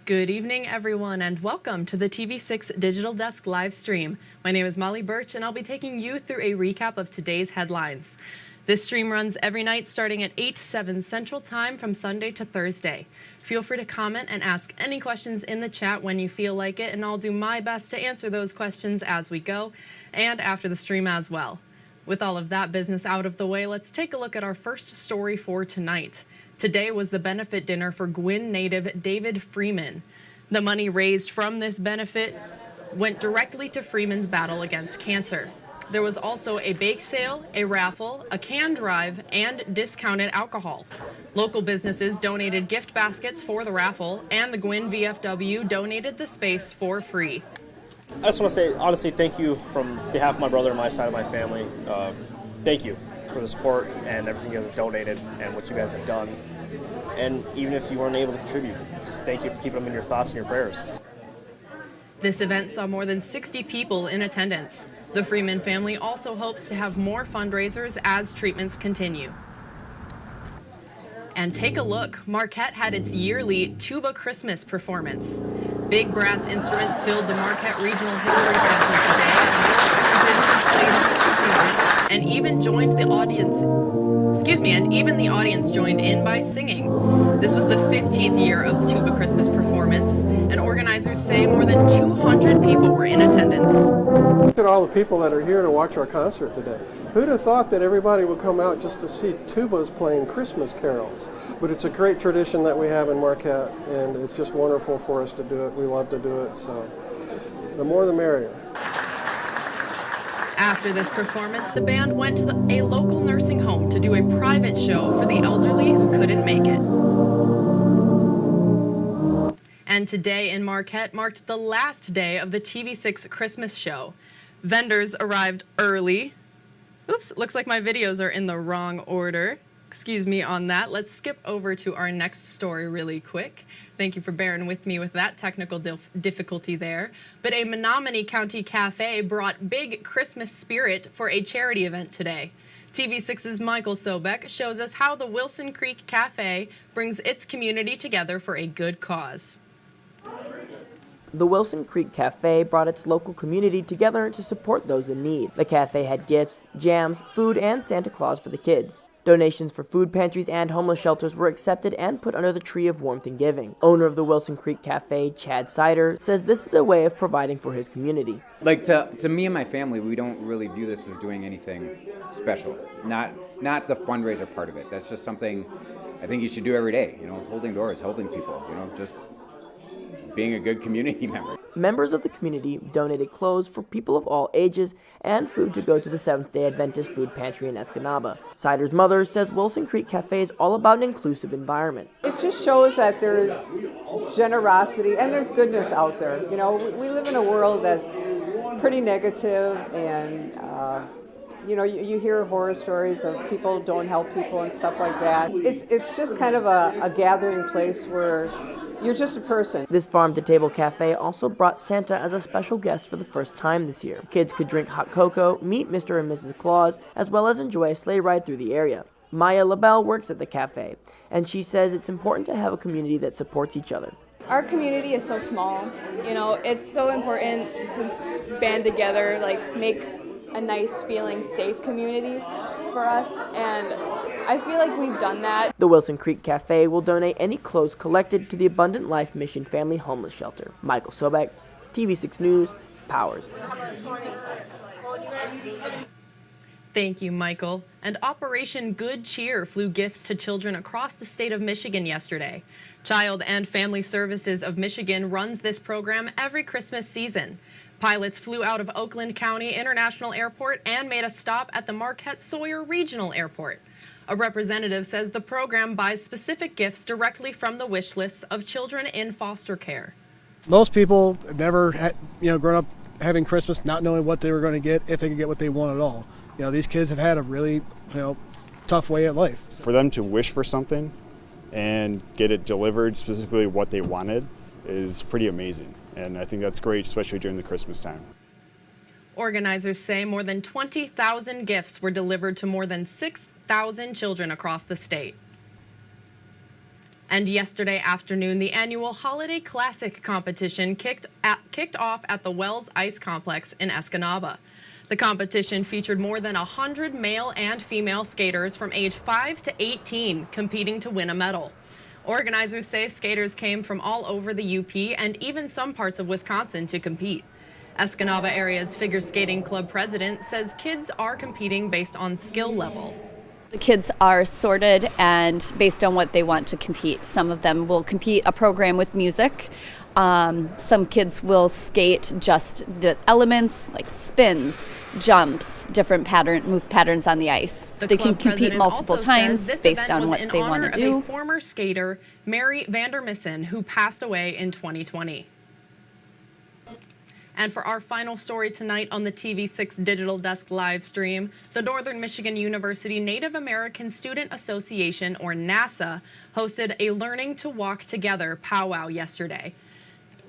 Good evening, everyone, and welcome to the TV6 Digital Desk live stream. My name is Molly Birch, and I'll be taking you through a recap of today's headlines. This stream runs every night starting at 8 to 7 Central Time from Sunday to Thursday. Feel free to comment and ask any questions in the chat when you feel like it, and I'll do my best to answer those questions as we go and after the stream as well. With all of that business out of the way, let's take a look at our first story for tonight. Today was the benefit dinner for Gwinn native David Freeman. The money raised from this benefit went directly to Freeman's battle against cancer. There was also a bake sale, a raffle, a can drive, and discounted alcohol. Local businesses donated gift baskets for the raffle, and the Gwinn VFW donated the space for free. I just want to say, honestly, thank you from behalf of my brother and my side of my family. Thank you for the support and everything you guys have donated and what you guys have done. And even if you weren't able to contribute, just thank you for keeping them in your thoughts and your prayers. This event saw more than 60 people in attendance. The Freeman family also hopes to have more fundraisers as treatments continue. And take a look, Marquette had its yearly TubaChristmas performance. Big brass instruments filled the Marquette Regional History Center today, and even joined the audience. And even the audience joined in by singing. This was the 15th year of the TubaChristmas performance, and organizers say more than 200 people were in attendance. Look at all the people that are here to watch our concert today. Who'd have thought that everybody would come out just to see tubas playing Christmas carols? But it's a great tradition that we have in Marquette, and it's just wonderful for us to do it. We love to do it, so the more the merrier. After this performance, the band went to a local nursing home to do a private show for the elderly who couldn't make it. And today in Marquette marked the last day of the TV6 Christmas show. Vendors arrived early. Oops, looks like my videos are in the wrong order. Excuse me on that. Let's skip over to our next story really quick. Thank you for bearing with me with that technical difficulty there. But a Menominee County cafe brought big Christmas spirit for a charity event today. TV6's Michael Sobek shows us how the Wilson Creek Cafe brings its community together for a good cause. The Wilson Creek Cafe brought its local community together to support those in need. The cafe had gifts, jams, food, and Santa Claus for the kids. Donations for food pantries and homeless shelters were accepted and put under the tree of warmth and giving. Owner of the Wilson Creek Cafe, Chad Sider, says this is a way of providing for his community. Like to me and my family, we don't really view this as doing anything special. Not the fundraiser part of it. That's just something I think you should do every day. You know, holding doors, helping people. You know, just being a good community member. Members of the community donated clothes for people of all ages and food to go to the Seventh-day Adventist food pantry in Escanaba. Sider's mother says Wilson Creek Cafe is all about an inclusive environment. It just shows that there's generosity and there's goodness out there. You know, we live in a world that's pretty negative, and you know, you hear horror stories of people don't help people and stuff like that. It's just kind of a gathering place where you're just a person. This farm-to-table cafe also brought Santa as a special guest for the first time this year. Kids could drink hot cocoa, meet Mr. and Mrs. Claus, as well as enjoy a sleigh ride through the area. Maya LaBelle works at the cafe, and she says it's important to have a community that supports each other. Our community is so small. You know, it's so important to band together, like make a nice feeling safe community for us, and I feel like we've done that. The Wilson Creek Cafe will donate any clothes collected to the Abundant Life Mission Family Homeless Shelter. Michael Sobek, TV6 News, Powers. Thank you, Michael. And Operation Good Cheer flew gifts to children across the state of Michigan yesterday. Child and Family Services of Michigan runs this program every Christmas season. Pilots flew out of Oakland County International Airport and made a stop at the Marquette Sawyer Regional Airport. A representative says the program buys specific gifts directly from the wish lists of children in foster care. Most people have never had, grown up having Christmas not knowing what they were going to get, if they could get what they want at all. You know, these kids have had a really, tough way at life. For them to wish for something and get it delivered specifically what they wanted is pretty amazing. And I think that's great, especially during the Christmas time. Organizers say more than 20,000 gifts were delivered to more than 6,000 children across the state. And yesterday afternoon, the annual Holiday Classic competition kicked off at the Wells Ice Complex in Escanaba. The competition featured more than 100 male and female skaters from age 5 to 18 competing to win a medal. Organizers say skaters came from all over the UP and even some parts of Wisconsin to compete. Escanaba area's figure skating club president says kids are competing based on skill level. The kids are sorted and based on what they want to compete. Some of them will compete a program with music. Some kids will skate just the elements like spins, jumps, different move patterns on the ice. They can compete multiple times based on what they want to do. A former skater, Mary Vandermissen, who passed away in 2020. And for our final story tonight on the TV6 Digital Desk live stream, the Northern Michigan University Native American Student Association, or NASA, hosted a Learning to Walk Together powwow yesterday.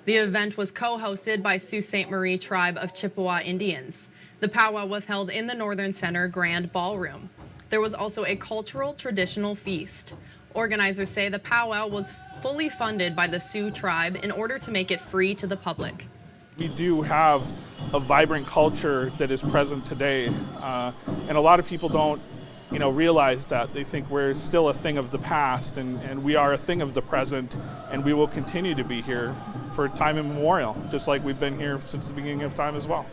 The event was co-hosted by Sault Ste. Marie Tribe of Chippewa Indians. The powwow was held in the Northern Center Grand Ballroom. There was also a cultural traditional feast. Organizers say the powwow was fully funded by the Sioux Tribe in order to make it free to the public. We do have a vibrant culture that is present today, and a lot of people don't realize that. They think we're still a thing of the past, and we are a thing of the present, and we will continue to be here for time immemorial, just like we've been here since the beginning of time as well.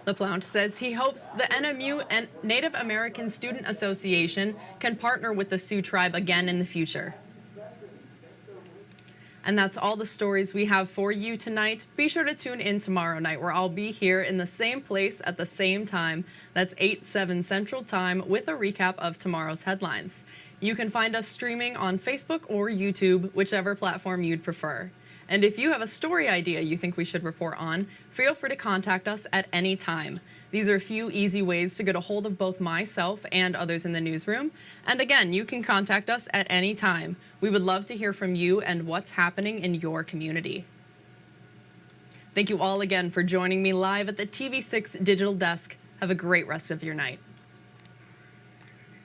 LaPlante says he hopes the NMU and Native American Student Association can partner with the Sioux Tribe again in the future. And that's all the stories we have for you tonight. Be sure to tune in tomorrow night, where I'll be here in the same place at the same time. That's 8/7 Central Time with a recap of tomorrow's headlines. You can find us streaming on Facebook or YouTube, whichever platform you'd prefer. And if you have a story idea you think we should report on, feel free to contact us at any time. These are a few easy ways to get a hold of both myself and others in the newsroom. And again, you can contact us at any time. We would love to hear from you and what's happening in your community. Thank you all again for joining me live at the TV6 Digital Desk. Have a great rest of your night.